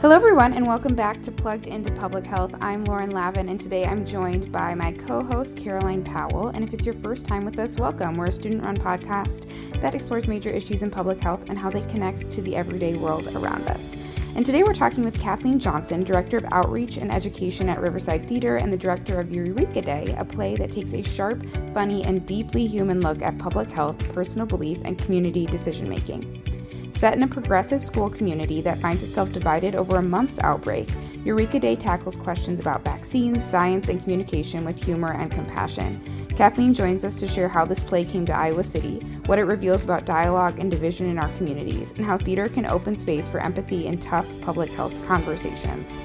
Hello everyone and welcome back to Plugged Into Public Health. I'm Lauren Lavin and today I'm joined by my co-host Caroline Powell. And if it's your first time with us, welcome. We're a student-run podcast that explores major issues in public health and how they connect to the everyday world around us. And today we're talking with Kathleen Johnson, Director of Outreach and Education at Riverside Theatre and the Director of Eureka Day, a play that takes a sharp, funny, and deeply human look at public health, personal belief, and community decision-making. Set in a progressive school community that finds itself divided over a mumps outbreak, Eureka Day tackles questions about vaccines, science, and communication with humor and compassion. Kathleen joins us to share how this play came to Iowa City, what it reveals about dialogue and division in our communities, and how theater can open space for empathy in tough public health conversations.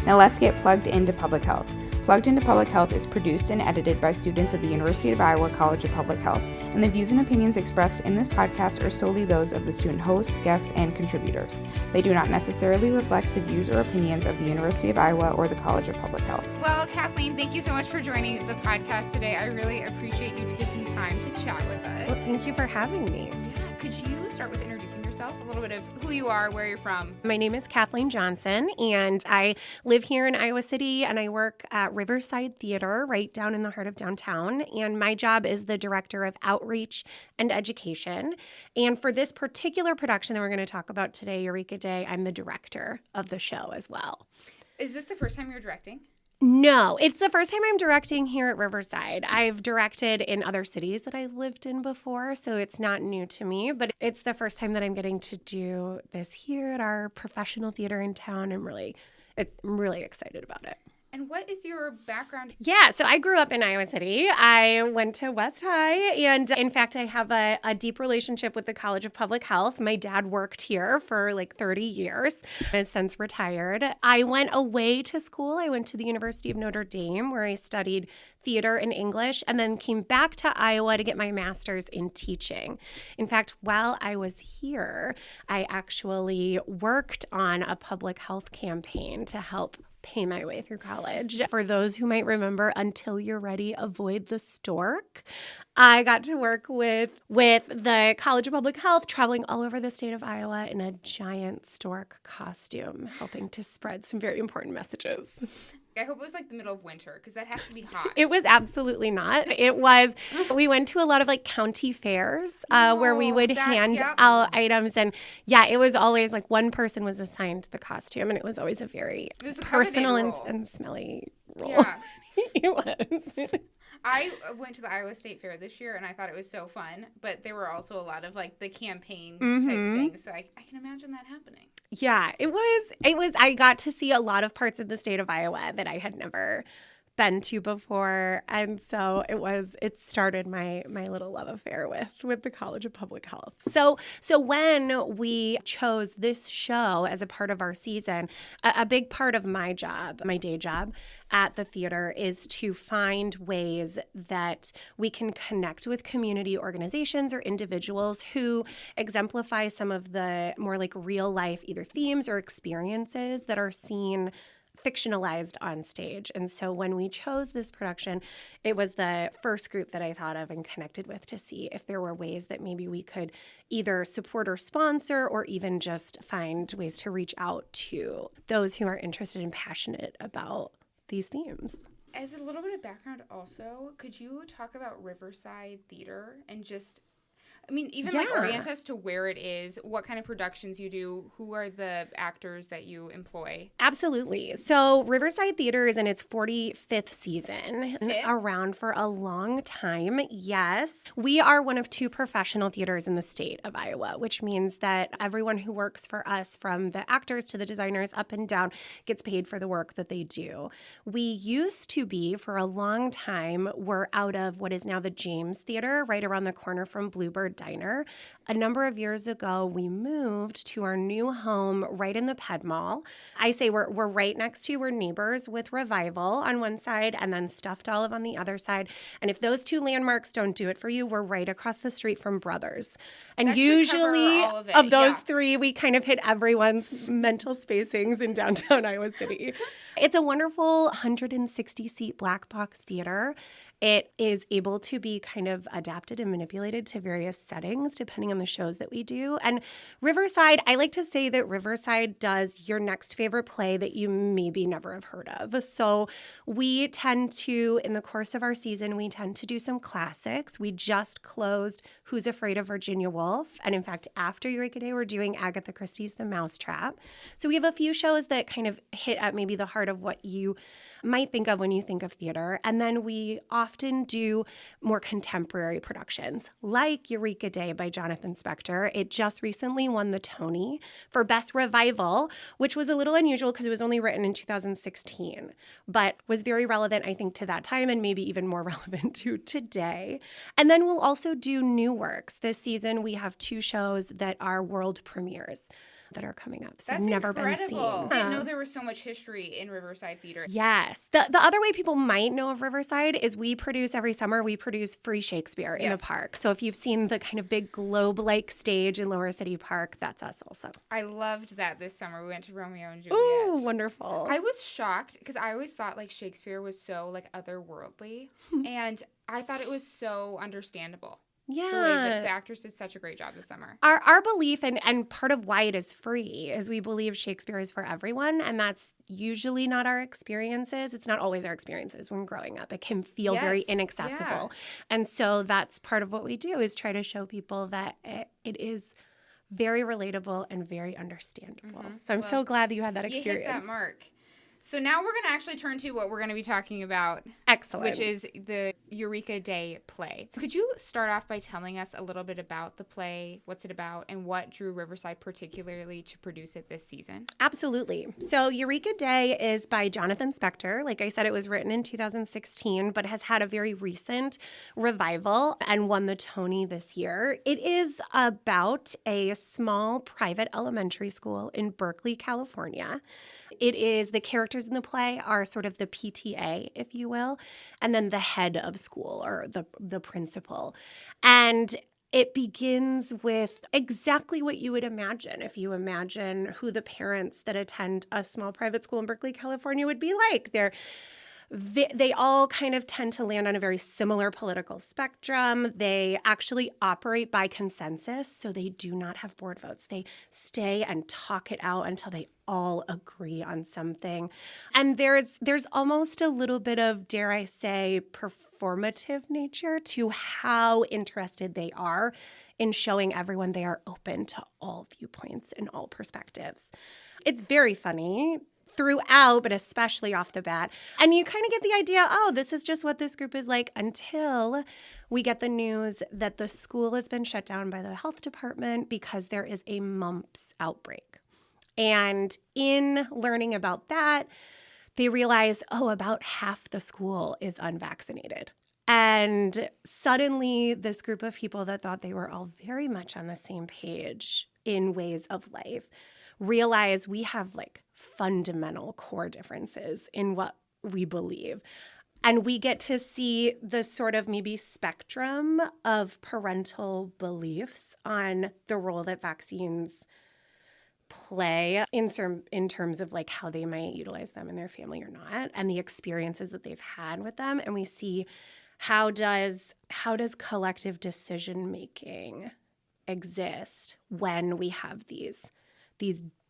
Now let's get plugged into public health. Plugged Into Public Health is produced and edited by students of the University of Iowa College of Public Health, and the views and opinions expressed in this podcast are solely those of the student hosts, guests, and contributors. They do not necessarily reflect the views or opinions of the University of Iowa or the College of Public Health. Well, Kathleen, thank you so much for joining the podcast today. I really appreciate you taking time to chat with us. Well, thank you for having me. Yeah, could you start with introducing yourself, a little bit of who you are, where you're from? My name is Kathleen Johnson, and I live here in Iowa City, and I work at Riverside Theatre right down in the heart of downtown. And my job is the Director of Outreach and Education. And for this particular production that we're going to talk about today, Eureka Day, I'm the director of the show as well. Is this the first time you're directing? No, it's the first time I'm directing here at Riverside. I've directed in other cities that I've lived in before, so it's not new to me, but it's the first time that I'm getting to do this here at our professional theater in town. I'm really excited about it. And what is your background? Yeah, so I grew up in Iowa City. I went to West High, and in fact, I have a deep relationship with the College of Public Health. My dad worked here for like 30 years and since retired. I went away to school. I went to the University of Notre Dame, where I studied theater and English, and then came back to Iowa to get my master's in teaching. In fact, while I was here, I actually worked on a public health campaign to help pay my way through college. For those who might remember, Until You're Ready, Avoid the Stork. I got to work with the College of Public Health, traveling all over the state of Iowa in a giant stork costume, helping to spread some very important messages. I hope it was like the middle of winter, because that has to be hot. It was absolutely not. We went to a lot of like county fairs where we would hand out items. And yeah, it was always like one person was assigned the costume, and it was always a very personal and smelly role. Yeah. It was. I went to the Iowa State Fair this year, and I thought it was so fun, but there were also a lot of like the campaign type things, so I can imagine that happening. Yeah, it was. I got to see a lot of parts of the state of Iowa that I had never been to before, and so it started my little love affair with the College of Public Health. So when we chose this show as a part of our season, a big part of my job, my day job at the theater, is to find ways that we can connect with community organizations or individuals who exemplify some of the more like real life either themes or experiences that are seen fictionalized on stage. And so when we chose this production, it was the first group that I thought of and connected with to see if there were ways that maybe we could either support or sponsor, or even just find ways to reach out to those who are interested and passionate about these themes. As a little bit of background also, could you talk about Riverside Theatre and just, like orient us to where it is, what kind of productions you do, who are the actors that you employ? Absolutely. So Riverside Theatre is in its 45th season, around for a long time. Yes. We are one of two professional theaters in the state of Iowa, which means that everyone who works for us, from the actors to the designers up and down, gets paid for the work that they do. We used to be, for a long time, we're out of what is now the James Theater, right around the corner from Bluebird Diner. A number of years ago, we moved to our new home right in the Ped Mall. I say we're right next to, we're neighbors with Revival on one side and then Stuffed Olive on the other side. And if those two landmarks don't do it for you, we're right across the street from Brothers. And that usually of those three, we kind of hit everyone's mental spacings in downtown Iowa City. It's a wonderful 160-seat black box theater. It is able to be kind of adapted and manipulated to various settings depending on the shows that we do. And Riverside, I like to say that Riverside does your next favorite play that you maybe never have heard of. So we tend to, in the course of our season, we tend to do some classics. We just closed Who's Afraid of Virginia Woolf? And in fact, after Eureka Day, we're doing Agatha Christie's The Mousetrap. So we have a few shows that kind of hit at maybe the heart of what you might think of when you think of theater. And then we often do more contemporary productions, like Eureka Day by Jonathan Spector. It just recently won the Tony for Best Revival, which was a little unusual because it was only written in 2016, but was very relevant, I think, to that time and maybe even more relevant to today. And then we'll also do new works. This season, we have 2 shows that are world premieres that are coming up. So That's never incredible. been seen. I didn't know there was so much history in Riverside Theatre. Yes. The other way people might know of Riverside is we produce every summer, we produce free Shakespeare in the park. So if you've seen the kind of big globe-like stage in Lower City Park, that's us also. I loved that this summer. We went to Romeo and Juliet. Ooh, wonderful. I was shocked because I always thought like Shakespeare was so like otherworldly and I thought it was so understandable. Yeah. The way that the actors did such a great job this summer. Our belief and part of why it is free is we believe Shakespeare is for everyone, and that's usually not our experiences. It's not always our experiences when growing up. It can feel very inaccessible. Yeah. And so that's part of what we do is try to show people that it is very relatable and very understandable. Mm-hmm. So I'm so glad that you had that experience. You hit that mark. So now we're going to actually turn to what we're going to be talking about. Excellent. Which is the Eureka Day play. Could you start off by telling us a little bit about the play, what's it about, and what drew Riverside particularly to produce it this season? Absolutely. So Eureka Day is by Jonathan Spector. Like I said, it was written in 2016, but has had a very recent revival and won the Tony this year. It is about a small private elementary school in Berkeley, California. It is, the characters in the play are sort of the PTA, if you will, and then the head of school or the principal. And it begins with exactly what you would imagine if you imagine who the parents that attend a small private school in Berkeley, California would be like. They all kind of tend to land on a very similar political spectrum. They actually operate by consensus, so they do not have board votes. They stay and talk it out until they all agree on something. And there's almost a little bit of, dare I say, performative nature to how interested they are in showing everyone they are open to all viewpoints and all perspectives. It's very funny throughout, but especially off the bat. And you kind of get the idea, oh, this is just what this group is like, until we get the news that the school has been shut down by the health department because there is a mumps outbreak. And in learning about that, they realize, oh, about half the school is unvaccinated. And suddenly this group of people that thought they were all very much on the same page in ways of life realize we have like fundamental core differences in what we believe. And we get to see the sort of maybe spectrum of parental beliefs on the role that vaccines play in terms of like how they might utilize them in their family or not, and the experiences that they've had with them. And we see how does collective decision making exist when we have these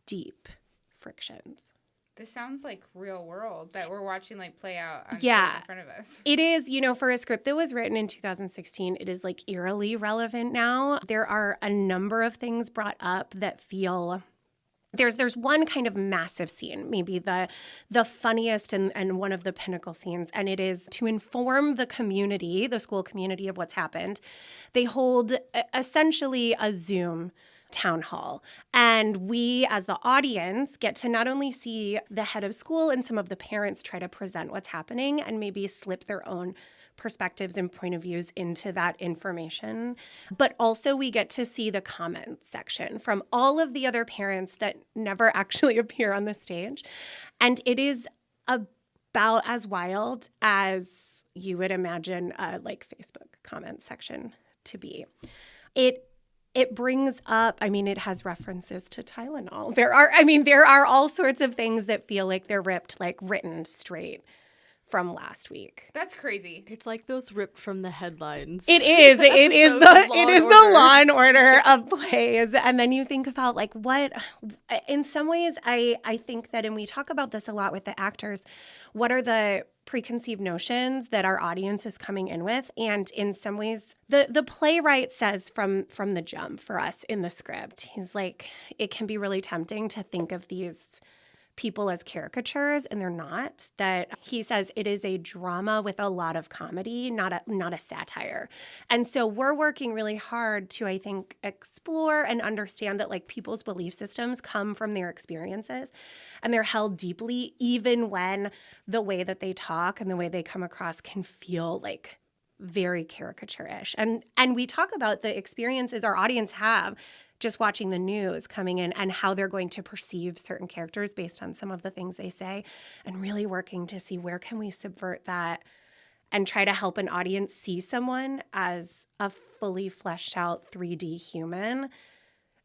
deep frictions. This sounds like real world that we're watching like play out on in front of us. It is, for a script that was written in 2016, it is like eerily relevant now. There are a number of things brought up that feel there's one kind of massive scene, maybe the funniest and one of the pinnacle scenes, and it is to inform the community, the school community, of what's happened. They hold essentially a Zoom town hall. And we, as the audience, get to not only see the head of school and some of the parents try to present what's happening and maybe slip their own perspectives and point of views into that information, but also we get to see the comment section from all of the other parents that never actually appear on the stage. And it is about as wild as you would imagine a like Facebook comment section to be. It brings up, it has references to Tylenol. There are all sorts of things that feel like they're written straight from last week. That's crazy. It's like those ripped from the headlines. It is. It is the Law and Order of plays. And then you think about like what, in some ways, I think that, and we talk about this a lot with the actors, what are the preconceived notions that our audience is coming in with? And in some ways, the playwright says from the jump for us in the script, he's like, it can be really tempting to think of these people as caricatures, and they're not. That he says it is a drama with a lot of comedy, not a satire. And so we're working really hard to, I think, explore and understand that like people's belief systems come from their experiences, and they're held deeply, even when the way that they talk and the way they come across can feel like very caricature-ish. And we talk about the experiences our audience have just watching the news coming in and how they're going to perceive certain characters based on some of the things they say, and really working to see where can we subvert that and try to help an audience see someone as a fully fleshed out 3D human,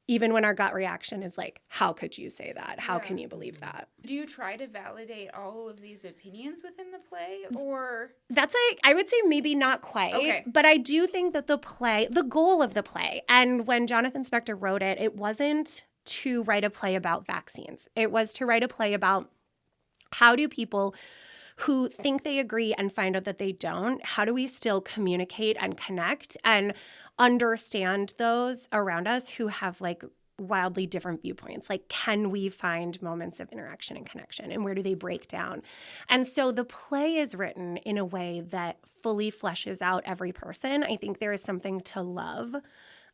even when our gut reaction is like, how could you say that? How can you believe that? Do you try to validate all of these opinions within the play, or? That's I would say maybe not quite. Okay. But I do think that the goal of the play, and when Jonathan Spector wrote it, it wasn't to write a play about vaccines. It was to write a play about how do people who think they agree and find out that they don't, how do we still communicate and connect and understand those around us who have like wildly different viewpoints? Like, can we find moments of interaction and connection, and where do they break down? And so the play is written in a way that fully fleshes out every person. I think there is something to love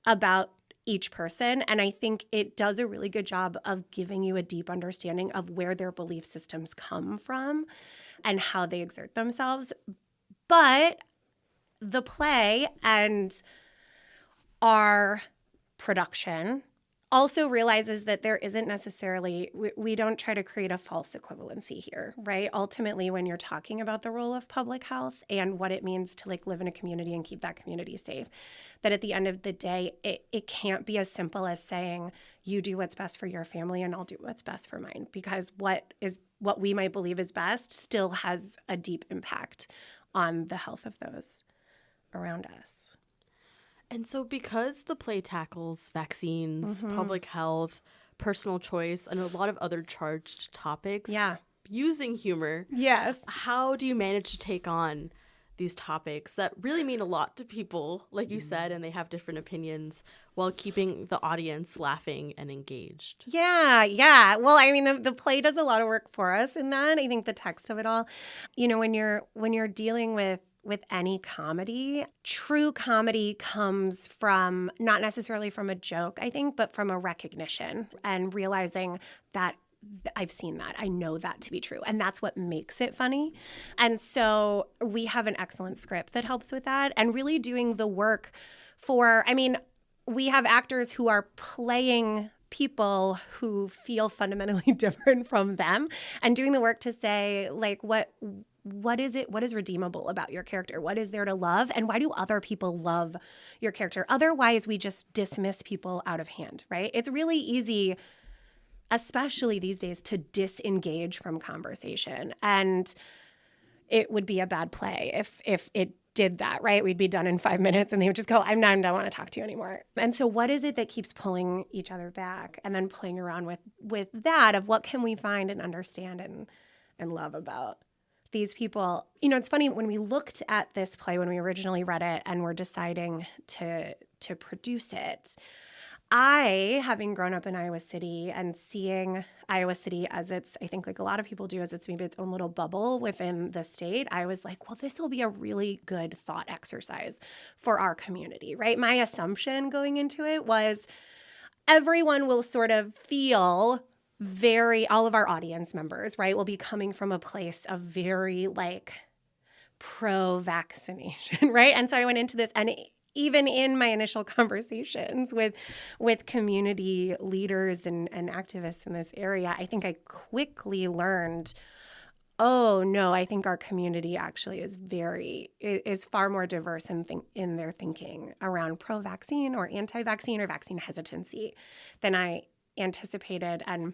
about each person, and I think it does a really good job of giving you a deep understanding of where their belief systems come from and how they exert themselves. But the play and our production also realizes that there isn't necessarily, we don't try to create a false equivalency here, right? Ultimately, when you're talking about the role of public health and what it means to like live in a community and keep that community safe, that at the end of the day, it can't be as simple as saying, you do what's best for your family and I'll do what's best for mine, because what we might believe is best still has a deep impact on the health of those around us. And so because the play tackles vaccines, public health, personal choice, and a lot of other charged topics, using humor, how do you manage to take on these topics that really mean a lot to people, like you said, and they have different opinions, while keeping the audience laughing and engaged? Yeah. Well, I mean, the play does a lot of work for us in that. I think the text of it all, you know, when you're dealing with any comedy, true comedy comes from not necessarily from a joke, I think, but from a recognition and realizing that I've seen that. I know that to be true. And that's what makes it funny. And so we have an excellent script that helps with that, and really doing the work we have actors who are playing people who feel fundamentally different from them, and doing the work to say, like, what is redeemable about your character? What is there to love? And why do other people love your character? Otherwise, we just dismiss people out of hand, right? It's really easy, especially these days, to disengage from conversation. And it would be a bad play if it did that, right? We'd be done in 5 minutes and they would just go, I don't want to talk to you anymore. And so what is it that keeps pulling each other back, and then playing around with that of what can we find and understand and love about these people? You know, it's funny, when we looked at this play, when we originally read it and were deciding to produce it, I, having grown up in Iowa City and seeing Iowa City as its, I think like a lot of people do, as it's maybe its own little bubble within the state, I was like, well, this will be a really good thought exercise for our community, right? My assumption going into it was everyone will sort of feel all of our audience members, right, will be coming from a place of very like pro-vaccination, right? And so I went into this, and even in my initial conversations with community leaders and activists in this area, I think I quickly learned, oh no, I think our community actually is far more diverse in their thinking around pro-vaccine or anti-vaccine or vaccine hesitancy than I anticipated. And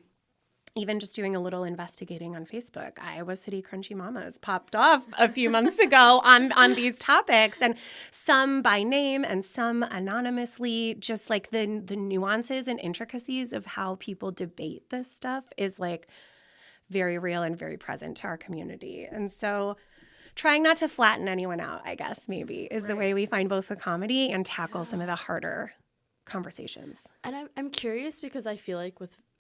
even just doing a little investigating on Facebook, Iowa City Crunchy Mamas popped off a few months ago on these topics, and some by name and some anonymously. Just like the nuances and intricacies of how people debate this stuff is like very real and very present to our community. And so trying not to flatten anyone out, I guess, maybe is the way we find both the comedy and tackle some of the harder conversations. And I'm curious because I feel like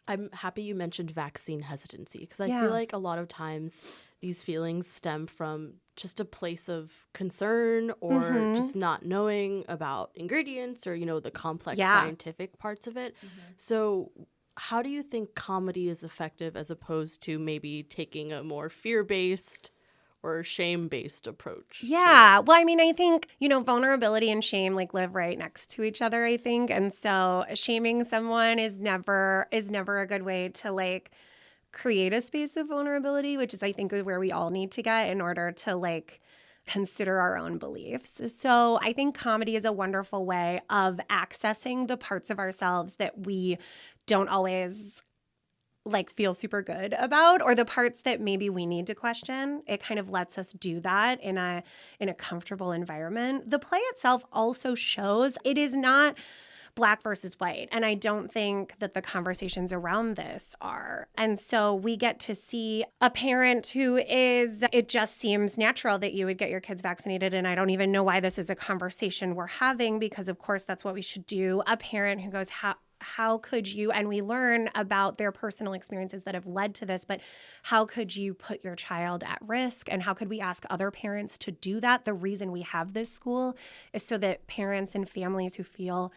I'm happy you mentioned vaccine hesitancy, because I feel like a lot of times these feelings stem from just a place of concern or just not knowing about ingredients or, the complex scientific parts of it. So how do you think comedy is effective as opposed to maybe taking a more fear-based or shame-based approach? Yeah. Well, I mean, I think, vulnerability and shame like live right next to each other, I think. And so shaming someone is never a good way to like create a space of vulnerability, which is, I think, where we all need to get in order to like consider our own beliefs. So I think comedy is a wonderful way of accessing the parts of ourselves that we don't always like feel super good about, or the parts that maybe we need to question. It kind of lets us do that in a comfortable environment. The play itself also shows it is not black versus white, and I don't think that the conversations around this are. And so we get to see a parent who is, it just seems natural that you would get your kids vaccinated, and I don't even know why this is a conversation we're having, because of course that's what we should do. A parent who goes, how could you, and we learn about their personal experiences that have led to this, but how could you put your child at risk, and how could we ask other parents to do that? The reason we have this school is so that parents and families who feel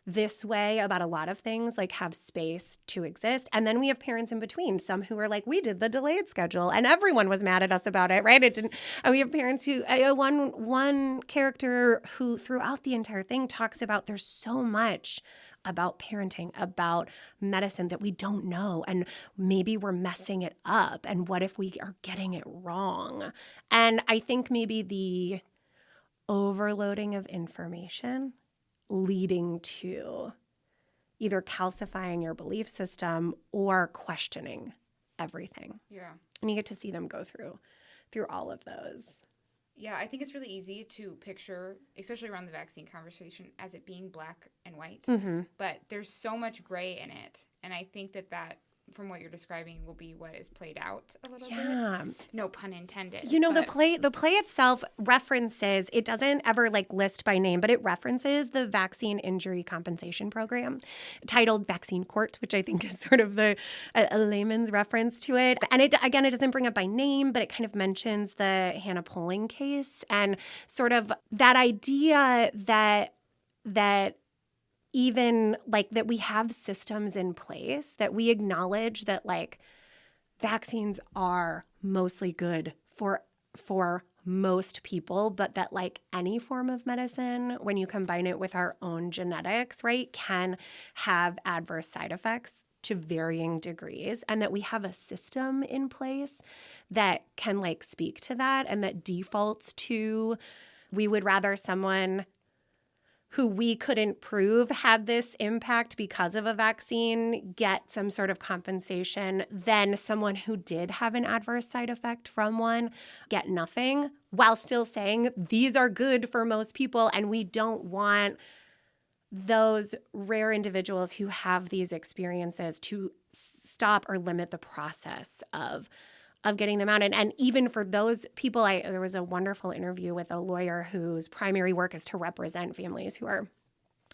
this way about a lot of things like have space to exist. And then we have parents in between, some who are like, we did the delayed schedule and everyone was mad at us about it, right? It didn't. And we have parents who, one character who throughout the entire thing talks about there's so much about parenting, about medicine that we don't know, and maybe we're messing it up, and what if we are getting it wrong? And I think maybe the overloading of information leading to either calcifying your belief system or questioning everything. Yeah. And you get to see them go through all of those. Yeah, I think it's really easy to picture, especially around the vaccine conversation, as it being black and white. Mm-hmm. But there's so much gray in it. And I think that from what you're describing will be what is played out a little bit. No pun intended. The play itself references, it doesn't ever like list by name, but it references the Vaccine Injury Compensation Program titled Vaccine Court, which I think is sort of a layman's reference to it. And it doesn't bring up by name, but it kind of mentions the Hannah Poling case and sort of that idea that even like that we have systems in place, that we acknowledge that like vaccines are mostly good for most people, but that like any form of medicine, when you combine it with our own genetics, right, can have adverse side effects to varying degrees, and that we have a system in place that can like speak to that, and that defaults to, we would rather someone who we couldn't prove had this impact because of a vaccine get some sort of compensation than someone who did have an adverse side effect from one get nothing, while still saying these are good for most people. And we don't want those rare individuals who have these experiences to stop or limit the process of getting them out. And even for those people, there was a wonderful interview with a lawyer whose primary work is to represent families who are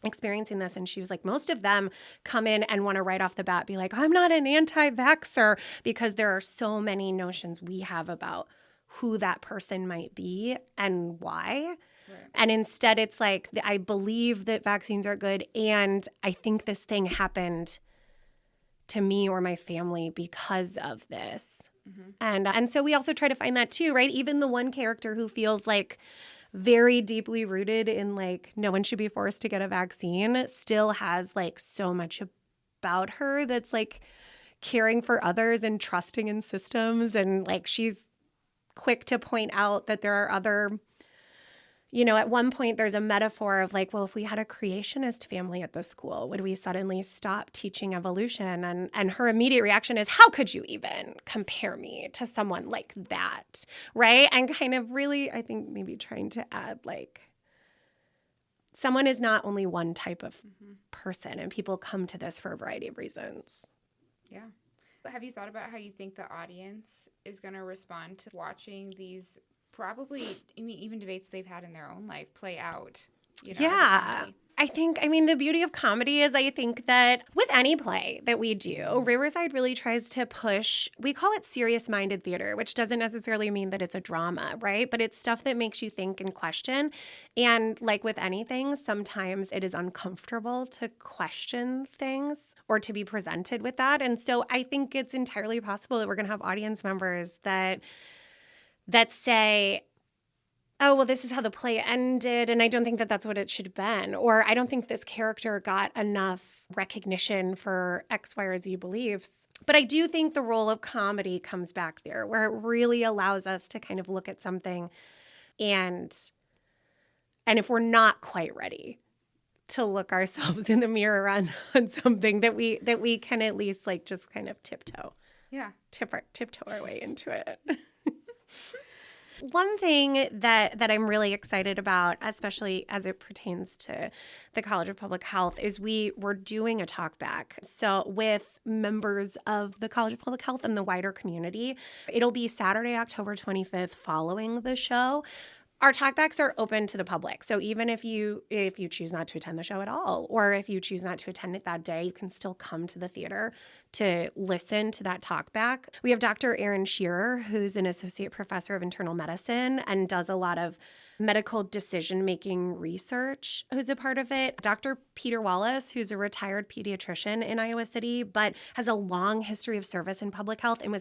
experiencing this. And she was like, most of them come in and want to right off the bat be like, I'm not an anti-vaxxer, because there are so many notions we have about who that person might be and why. Right. And instead it's like, I believe that vaccines are good, and I think this thing happened to me or my family because of this. Mm-hmm. And so we also try to find that too, right? Even the one character who feels like very deeply rooted in like no one should be forced to get a vaccine still has like so much about her that's like caring for others and trusting in systems. And like she's quick to point out that there are other You know, at one point there's a metaphor of like, well, if we had a creationist family at the school, would we suddenly stop teaching evolution? And her immediate reaction is, how could you even compare me to someone like that? Right? And kind of really, I think maybe trying to add like, someone is not only one type of person, and people come to this for a variety of reasons. Yeah. Have you thought about how you think the audience is going to respond to watching these probably, I mean, even debates they've had in their own life play out? You know, yeah. I mean, the beauty of comedy is I think that with any play that we do, Riverside really tries to push, we call it serious-minded theater, which doesn't necessarily mean that it's a drama, right? But it's stuff that makes you think and question. And like with anything, sometimes it is uncomfortable to question things or to be presented with that. And so I think it's entirely possible that we're going to have audience members that say, oh, well, this is how the play ended, and I don't think that that's what it should have been. Or I don't think this character got enough recognition for X, Y, or Z beliefs. But I do think the role of comedy comes back there, where it really allows us to kind of look at something and if we're not quite ready to look ourselves in the mirror on something that we can at least like just kind of tiptoe. Yeah. Tiptoe our way into it. One thing that I'm really excited about, especially as it pertains to the College of Public Health, is we're doing a talk back. So with members of the College of Public Health and the wider community, it'll be Saturday, October 25th following the show. Our talkbacks are open to the public. So even if you choose not to attend the show at all, or if you choose not to attend it that day, you can still come to the theater to listen to that talkback. We have Dr. Erin Shearer, who's an associate professor of internal medicine and does a lot of medical decision-making research, who's a part of it. Dr. Peter Wallace, who's a retired pediatrician in Iowa City, but has a long history of service in public health and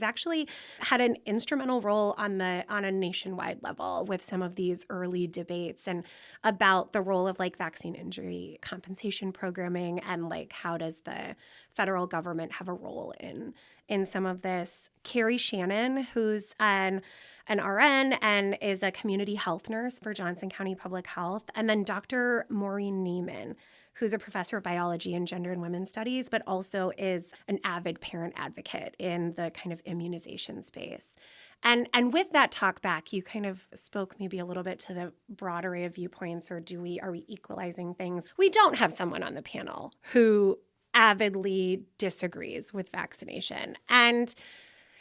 had an instrumental role on a nationwide level with some of these early debates and about the role of like vaccine injury compensation programming and like how does the federal government have a role in some of this. Carrie Shannon, who's an RN and is a community health nurse for Johnson County Public Health. And then Dr. Maureen Neiman, who's a professor of biology and gender and women's studies, but also is an avid parent advocate in the kind of immunization space. And with that talk back, you kind of spoke maybe a little bit to the broad array of viewpoints, or are we equalizing things? We don't have someone on the panel who avidly disagrees with vaccination. And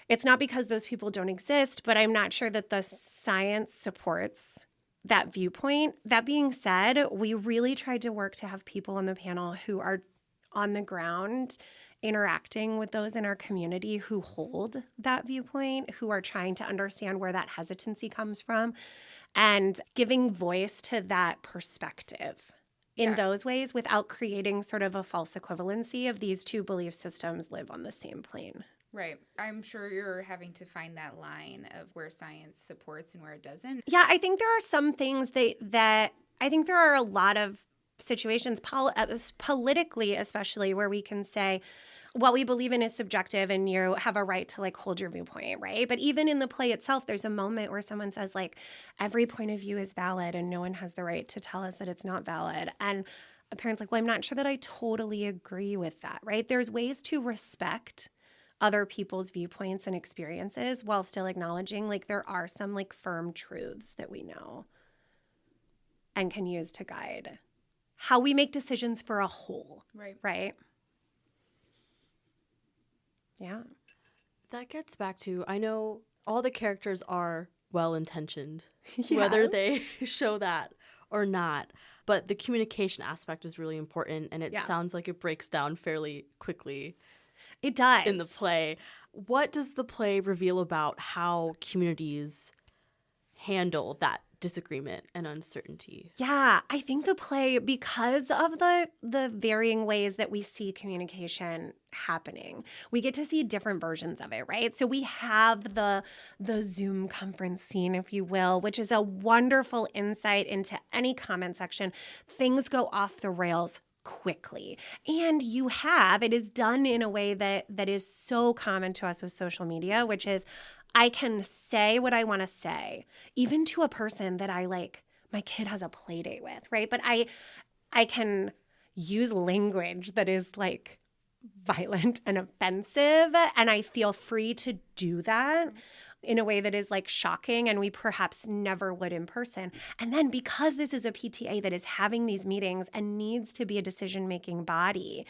it's not because those people don't exist, but I'm not sure that the science supports that viewpoint. That being said, we really tried to work to have people on the panel who are on the ground interacting with those in our community who hold that viewpoint, who are trying to understand where that hesitancy comes from, and giving voice to that perspective in those ways without creating sort of a false equivalency of these two belief systems live on the same plane. Right. I'm sure you're having to find that line of where science supports and where it doesn't. Yeah, I think there are some things that I think there are a lot of situations politically especially where we can say, what we believe in is subjective and you have a right to like hold your viewpoint, right? But even in the play itself, there's a moment where someone says like, every point of view is valid and no one has the right to tell us that it's not valid. And a parent's like, well, I'm not sure that I totally agree with that, right? There's ways to respect other people's viewpoints and experiences while still acknowledging like there are some like firm truths that we know and can use to guide how we make decisions for a whole. Right? Yeah. That gets back to, I know all the characters are well-intentioned, whether they show that or not. But the communication aspect is really important, and it sounds like it breaks down fairly quickly. It does. In the play. What does the play reveal about how communities handle that disagreement and uncertainty? Yeah, I think the play, because of the varying ways that we see communication happening, we get to see different versions of it, right? So we have the Zoom conference scene, if you will, which is a wonderful insight into any comment section. Things go off the rails quickly. And it is done in a way that is so common to us with social media, which is I can say what I want to say, even to a person that I like my kid has a play date with, right? But I can use language that is like violent and offensive, and I feel free to do that in a way that is like shocking and we perhaps never would in person. And then because this is a PTA that is having these meetings and needs to be a decision-making body,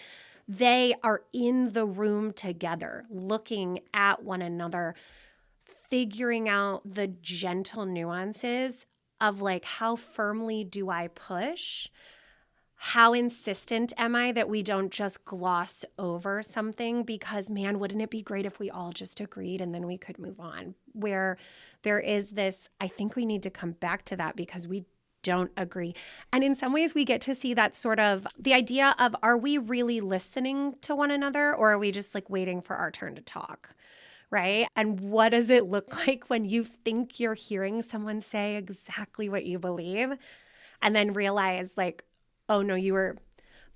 they are in the room together, looking at one another, figuring out the gentle nuances of like, how firmly do I push? How insistent am I that we don't just gloss over something? Because, man, wouldn't it be great if we all just agreed and then we could move on? Where there is this, I think we need to come back to that because we don't agree. And in some ways, we get to see that sort of the idea of, are we really listening to one another, or are we just like waiting for our turn to talk? Right? And what does it look like when you think you're hearing someone say exactly what you believe and then realize like, oh no, you were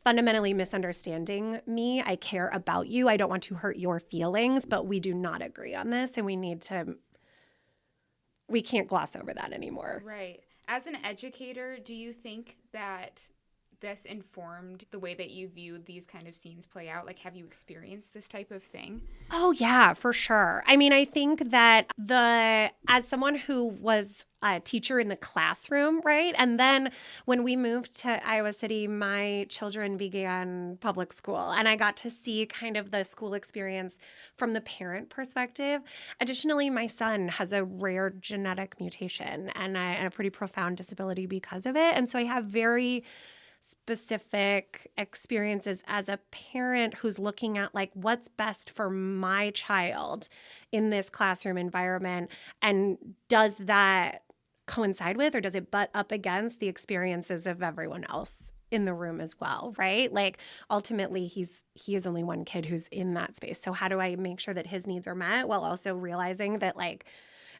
fundamentally misunderstanding me. I care about you. I don't want to hurt your feelings, but we do not agree on this, and we can't gloss over that anymore. Right. As an educator, do you think that this informed the way that you viewed these kind of scenes play out? Like, have you experienced this type of thing? Oh, yeah, for sure. I mean, I think that as someone who was a teacher in the classroom, right? And then when we moved to Iowa City, my children began public school, and I got to see kind of the school experience from the parent perspective. Additionally, my son has a rare genetic mutation and a pretty profound disability because of it. And so I have very specific experiences as a parent who's looking at like, what's best for my child in this classroom environment, and does that coincide with, or does it butt up against the experiences of everyone else in the room as well, right? Like, ultimately, he is only one kid who's in that space. So how do I make sure that his needs are met while also realizing that like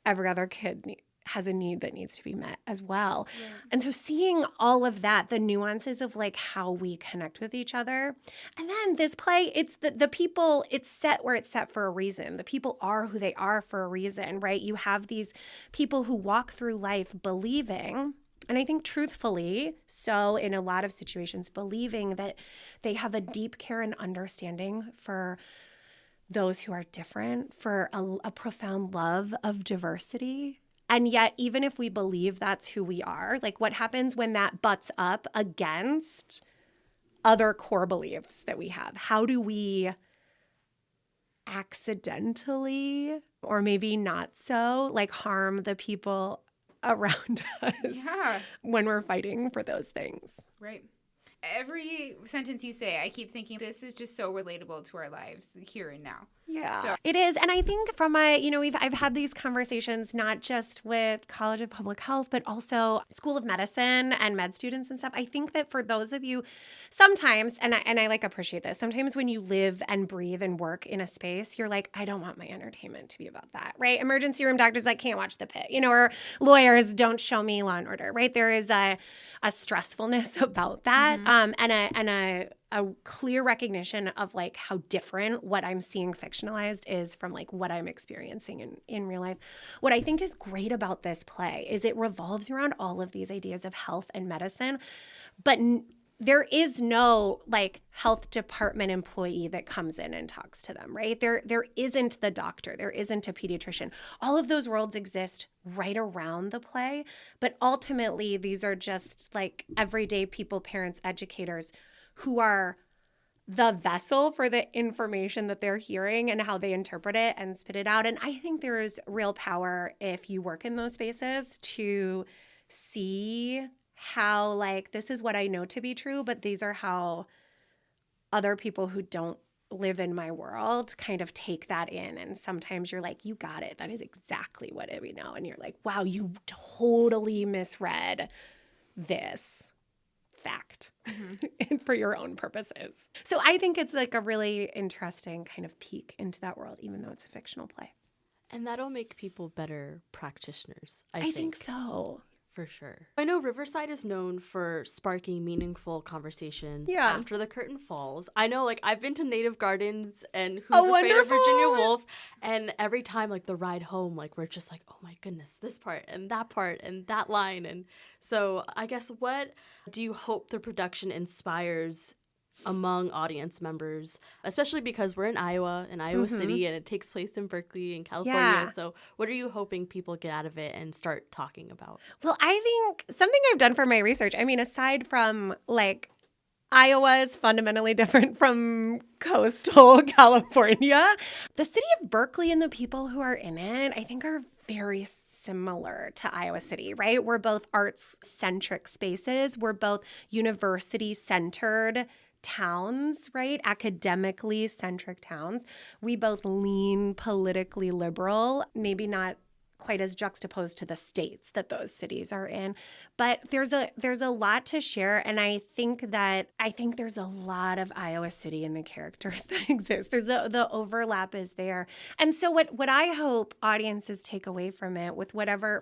every other kid has a need that needs to be met as well. Yeah. And so seeing all of that, the nuances of like how we connect with each other. And then this play, it's the people, it's set where it's set for a reason. The people are who they are for a reason, right? You have these people who walk through life believing, and I think truthfully, so in a lot of situations, believing that they have a deep care and understanding for those who are different, for a profound love of diversity. And yet, even if we believe that's who we are, like, what happens when that butts up against other core beliefs that we have? How do we accidentally, or maybe not so, like, harm the people around us when we're fighting for those things? Right. Every sentence you say, I keep thinking this is just so relatable to our lives here and now. Yeah, so. It is. And I think from I've had these conversations not just with College of Public Health, but also School of Medicine and med students and stuff. I think that for those of you sometimes, and I like appreciate this, sometimes when you live and breathe and work in a space, you're like, I don't want my entertainment to be about that, right? Emergency room doctors, I can't watch The Pit, or lawyers, don't show me Law and Order, right? There is a stressfulness about that, and a clear recognition of like how different what I'm seeing fictionalized is from like what I'm experiencing in real life. What I think is great about this play is it revolves around all of these ideas of health and medicine, but there is no like health department employee that comes in and talks to them, right? There isn't the doctor, there isn't a pediatrician. All of those worlds exist right around the play, but ultimately these are just like everyday people, parents, educators who are the vessel for the information that they're hearing and how they interpret it and spit it out. And I think there is real power if you work in those spaces to see how like, this is what I know to be true, but these are how other people who don't live in my world kind of take that in. And sometimes you're like, you got it. That is exactly what we know. And you're like, wow, you totally misread this fact and for your own purposes. So I think it's like a really interesting kind of peek into that world, even though it's a fictional play. And that'll make people better practitioners, I think so. For sure. I know Riverside is known for sparking meaningful conversations after the curtain falls. I know, like, I've been to Native Gardens and Who's Afraid of Virginia Woolf, and every time, like, the ride home, like, we're just like, oh my goodness, this part and that line. And so I guess what do you hope the production inspires among audience members, especially because we're in Iowa City, and it takes place in Berkeley in California. Yeah. So what are you hoping people get out of it and start talking about? Well, I think something I've done for my research, I mean, aside from like Iowa is fundamentally different from coastal California, the city of Berkeley and the people who are in it, I think, are very similar to Iowa City, right? We're both arts-centric spaces. We're both university-centered towns, right? Academically centric towns. We both lean politically liberal, maybe not quite as juxtaposed to the states that those cities are in, but there's a lot to share, and I think there's a lot of Iowa City in the characters that exist. There's the overlap is there, and so what I hope audiences take away from it,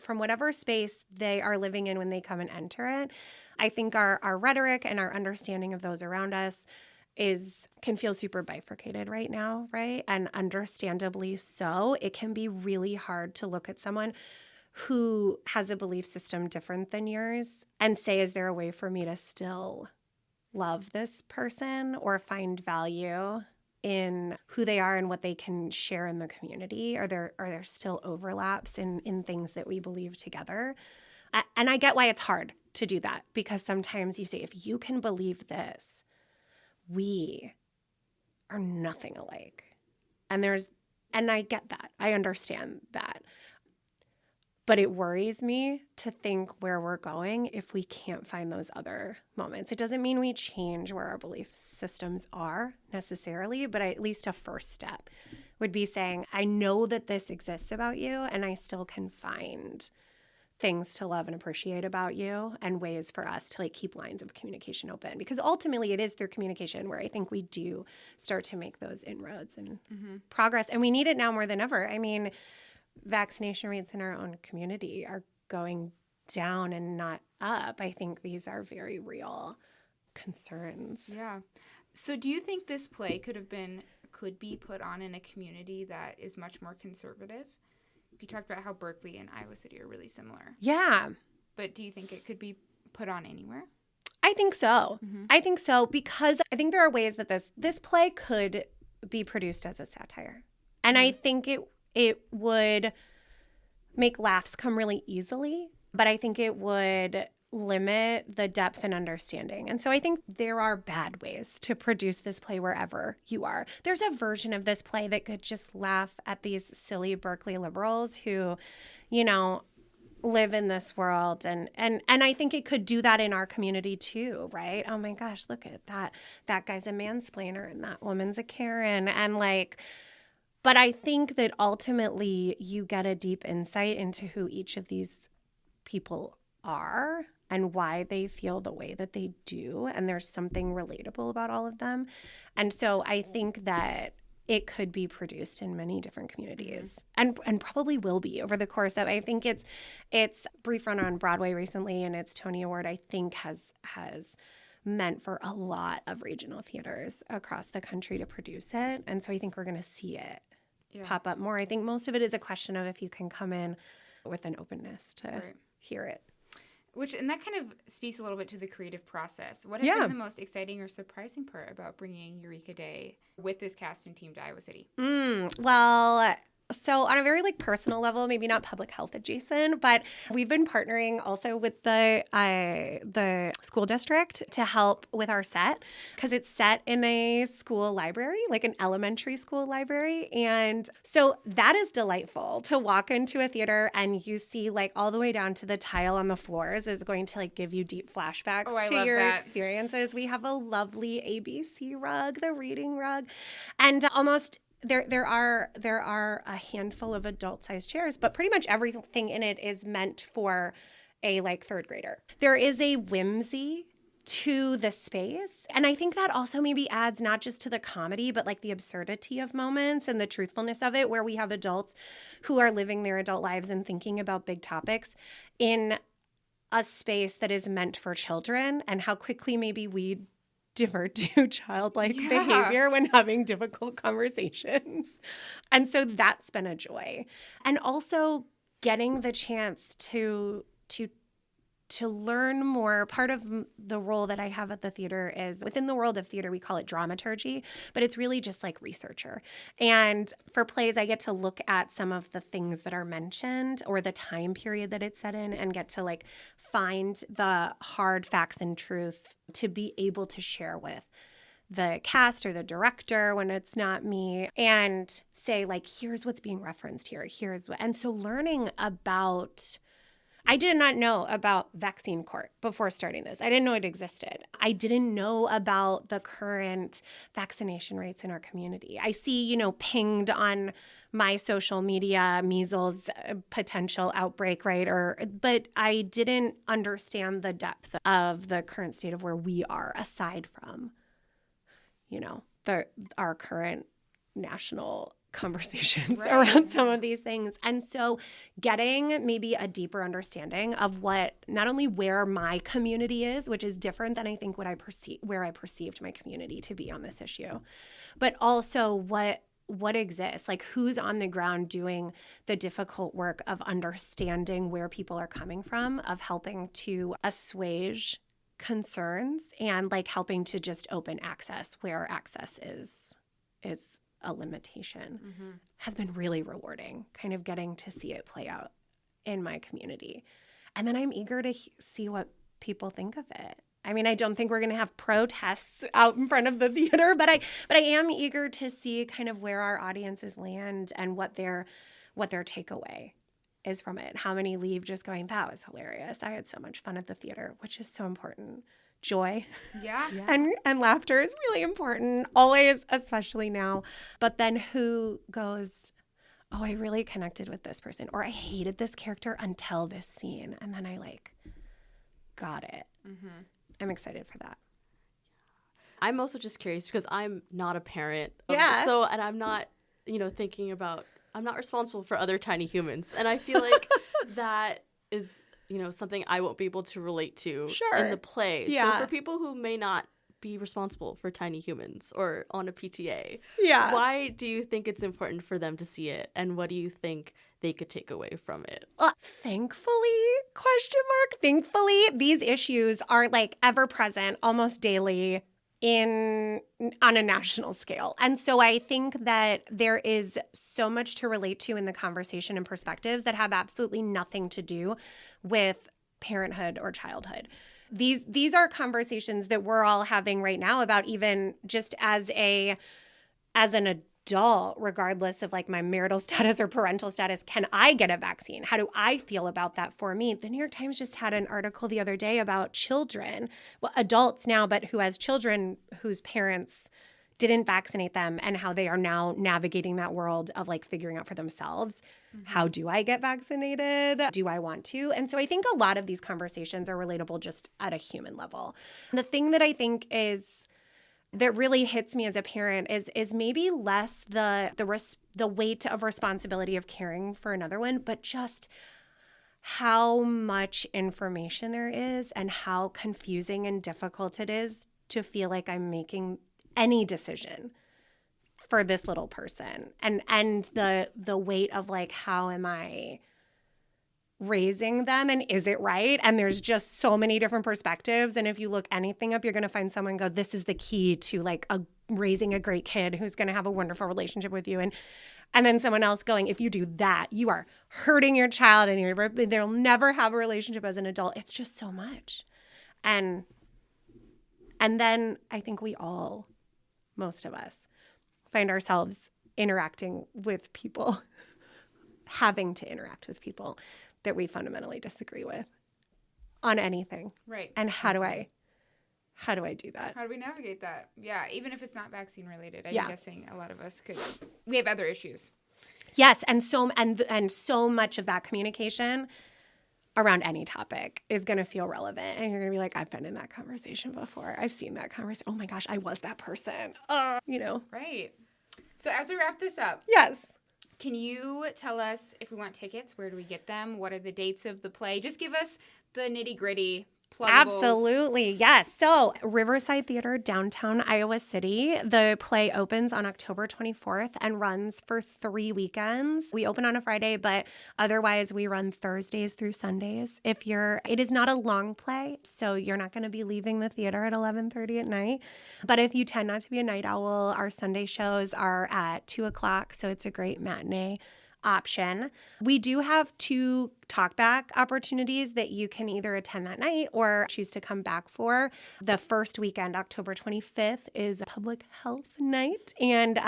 from whatever space they are living in when they come and enter it, I think our rhetoric and our understanding of those around us can feel super bifurcated right now, right? And understandably so. It can be really hard to look at someone who has a belief system different than yours and say, is there a way for me to still love this person or find value in who they are and what they can share in the community? Are there still overlaps in things that we believe together? And I get why it's hard to do that, because sometimes you say, if you can believe this, we are nothing alike. And I get that. I understand that. But it worries me to think where we're going if we can't find those other moments. It doesn't mean we change where our belief systems are necessarily, but at least a first step would be saying, I know that this exists about you, and I still can find things to love and appreciate about you, and ways for us to like keep lines of communication open, because ultimately it is through communication where I think we do start to make those inroads and progress, and we need it now more than ever. I mean, vaccination rates in our own community are going down and not up. I think these are very real concerns. Yeah. So do you think this play could be put on in a community that is much more conservative? You talked about how Berkeley and Iowa City are really similar. Yeah. But do you think it could be put on anywhere? I think so. Mm-hmm. I think so, because I think there are ways that this play could be produced as a satire. And I think it would make laughs come really easily, but I think it would limit the depth and understanding. And so I think there are bad ways to produce this play wherever you are. There's a version of this play that could just laugh at these silly Berkeley liberals who, live in this world. And I think it could do that in our community too, right? Oh my gosh, look at that. That guy's a mansplainer and that woman's a Karen. And but I think that ultimately you get a deep insight into who each of these people are and why they feel the way that they do. And there's something relatable about all of them. And so I think that it could be produced in many different communities and probably will be over the course of, I think it's brief run on Broadway recently, and its Tony Award, I think, has meant for a lot of regional theaters across the country to produce it. And so I think we're going to see it pop up more. I think most of it is a question of if you can come in with an openness to hear it. And that kind of speaks a little bit to the creative process. What has been the most exciting or surprising part about bringing Eureka Day with this cast and team to Iowa City? Well, so on a very personal level, maybe not public health adjacent, but we've been partnering also with the school district to help with our set, because it's set in a school library, like an elementary school library. And so that is delightful to walk into a theater and you see all the way down to the tile on the floors is going to give you deep flashbacks to your experiences. We have a lovely ABC rug, the reading rug, and almost There are a handful of adult-sized chairs, but pretty much everything in it is meant for a third grader. There is a whimsy to the space, and I think that also maybe adds not just to the comedy, but the absurdity of moments and the truthfulness of it, where we have adults who are living their adult lives and thinking about big topics in a space that is meant for children and how quickly maybe we divert to childlike behavior when having difficult conversations. And so that's been a joy. And also getting the chance to learn more. Part of the role that I have at the theater is, within the world of theater, we call it dramaturgy, but it's really just like researcher. And for plays, I get to look at some of the things that are mentioned or the time period that it's set in and get to like find the hard facts and truth to be able to share with the cast or the director when it's not me, and say like, here's what's being referenced here. Here's what, and so learning about, I did not know about vaccine court before starting this. I didn't know it existed. I didn't know about the current vaccination rates in our community. I see, pinged on my social media, measles potential outbreak, right? But I didn't understand the depth of the current state of where we are, aside from, our current national conversations around some of these things. And so getting maybe a deeper understanding of what, not only where my community is, which is different than I think where I perceived my community to be on this issue, but also what exists, like who's on the ground doing the difficult work of understanding where people are coming from, of helping to assuage concerns and like helping to just open access where access is a limitation, has been really rewarding, kind of getting to see it play out in my community. And then I'm eager to see what people think of it. I mean, I don't think we're going to have protests out in front of the theater, but I am eager to see kind of where our audiences land and what their takeaway is from it. How many leave just going, that was hilarious. I had so much fun at the theater, which is so important. Joy and laughter is really important, always, especially now. But then who goes, oh, I really connected with this person, or I hated this character until this scene, and then I like got it. I'm excited for that. I'm also just curious because I'm not a parent. And I'm not, thinking about, I'm not responsible for other tiny humans. And I feel like that is, something I won't be able to relate to in the play. Yeah. So for people who may not be responsible for tiny humans or on a PTA, why do you think it's important for them to see it? And what do you think they could take away from it? Thankfully, thankfully, these issues are like ever present, almost daily on a national scale. And so I think that there is so much to relate to in the conversation and perspectives that have absolutely nothing to do with parenthood or childhood. These are conversations that we're all having right now about, even just as an adult, regardless of like my marital status or parental status, can I get a vaccine? How do I feel about that for me? The New York Times just had an article the other day about children, well, adults now, but who has children whose parents didn't vaccinate them, and how they are now navigating that world of like figuring out for themselves, how do I get vaccinated? Do I want to? And so I think a lot of these conversations are relatable just at a human level. The thing that I think that really hits me as a parent is maybe less the weight of responsibility of caring for another one, but just how much information there is and how confusing and difficult it is to feel like I'm making any decision for this little person, and the weight of like, how am I raising them, and is it right? And there's just so many different perspectives, and if you look anything up, you're going to find someone go, this is the key to like raising a great kid who's going to have a wonderful relationship with you, and then someone else going, if you do that, you are hurting your child and they'll never have a relationship as an adult. It's just so much. And then I think most of us find ourselves interacting with people, having to interact with people that we fundamentally disagree with on anything. Right. And how do I do that? How do we navigate that? Yeah, even if it's not vaccine related, I'm guessing a lot of us we have other issues. Yes, and so much of that communication around any topic is going to feel relevant, and you're going to be like, I've been in that conversation before. I've seen that conversation. Oh my gosh, I was that person. Right. So as we wrap this up. Yes. Can you tell us if we want tickets, where do we get them? What are the dates of the play? Just give us the nitty-gritty. Absolutely. Yes. So Riverside Theatre, downtown Iowa City. The play opens on October 24th and runs for 3 weekends. We open on a Friday, but otherwise we run Thursdays through Sundays. It is not a long play, so you're not going to be leaving the theater at 11:30 at night. But if you tend not to be a night owl, our Sunday shows are at 2:00, so it's a great matinee option. We do have 2 talkback opportunities that you can either attend that night or choose to come back for. The first weekend, October 25th, is public health night, and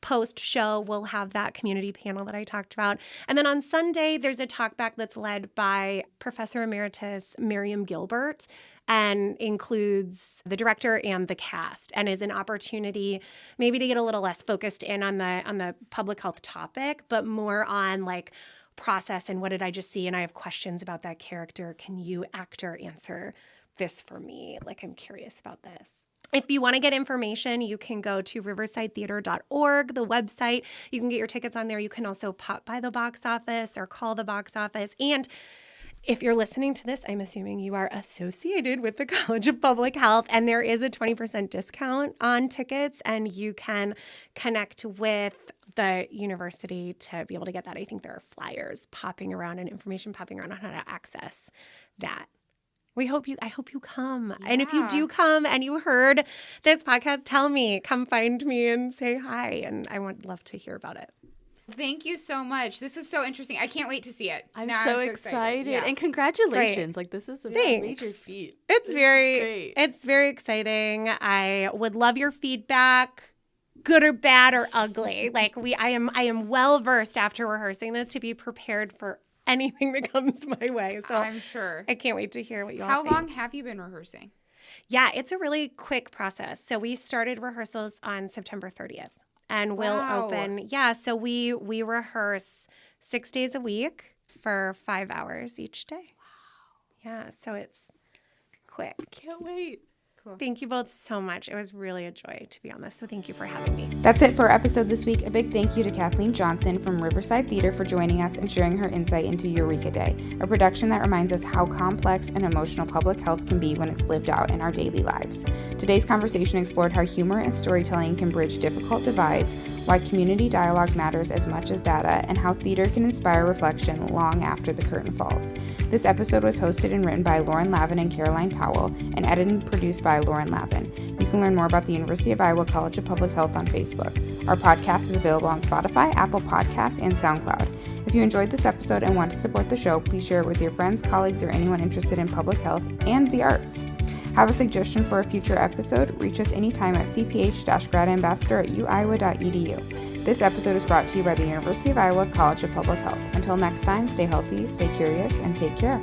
post-show we'll have that community panel that I talked about. And then on Sunday, there's a talkback that's led by Professor Emeritus Miriam Gilbert, and includes the director and the cast, and is an opportunity maybe to get a little less focused in on the public health topic, but more on like process and what did I just see, and I have questions about that character. Can you, actor, answer this for me? Like, I'm curious about this. If you want to get information, you can go to riversidetheater.org, the website. You can get your tickets on there. You can also pop by the box office or call the box office. And if you're listening to this, I'm assuming you are associated with the College of Public Health, and there is a 20% discount on tickets, and you can connect with the university to be able to get that. I think there are flyers popping around and information popping around on how to access that. I hope you come. Yeah. And if you do come and you heard this podcast, tell me, come find me and say hi, and I would love to hear about it. Thank you so much. This was so interesting. I can't wait to see it. I'm so excited. Yeah. And congratulations. Great. Like, this is a major feat. It's very exciting. I would love your feedback, good or bad or ugly. Like, I am well versed after rehearsing this to be prepared for anything that comes my way. So I'm sure. I can't wait to hear what you all think. How long have you been rehearsing? Yeah, it's a really quick process. So we started rehearsals on September 30th. And we'll open. Yeah, so we rehearse 6 days a week for 5 hours each day. Wow. Yeah, so it's quick. Can't wait. Cool. Thank you both so much. It was really a joy to be on this, so thank you for having me. That's it for our episode this week. A big thank you to Kathleen Johnson from Riverside Theatre for joining us and sharing her insight into Eureka Day, a production that reminds us how complex and emotional public health can be when it's lived out in our daily lives. Today's conversation explored how humor and storytelling can bridge difficult divides, why community dialogue matters as much as data, and how theater can inspire reflection long after the curtain falls. This episode was hosted and written by Lauren Lavin and Caroline Powell, and edited and produced by Lauren Lavin. You can learn more about the University of Iowa College of Public Health on Facebook. Our podcast is available on Spotify, Apple Podcasts, and SoundCloud. If you enjoyed this episode and want to support the show, please share it with your friends, colleagues, or anyone interested in public health and the arts. Have a suggestion for a future episode? Reach us anytime at cph-gradambassador@uiowa.edu. This episode is brought to you by the University of Iowa College of Public Health. Until next time, stay healthy, stay curious, and take care.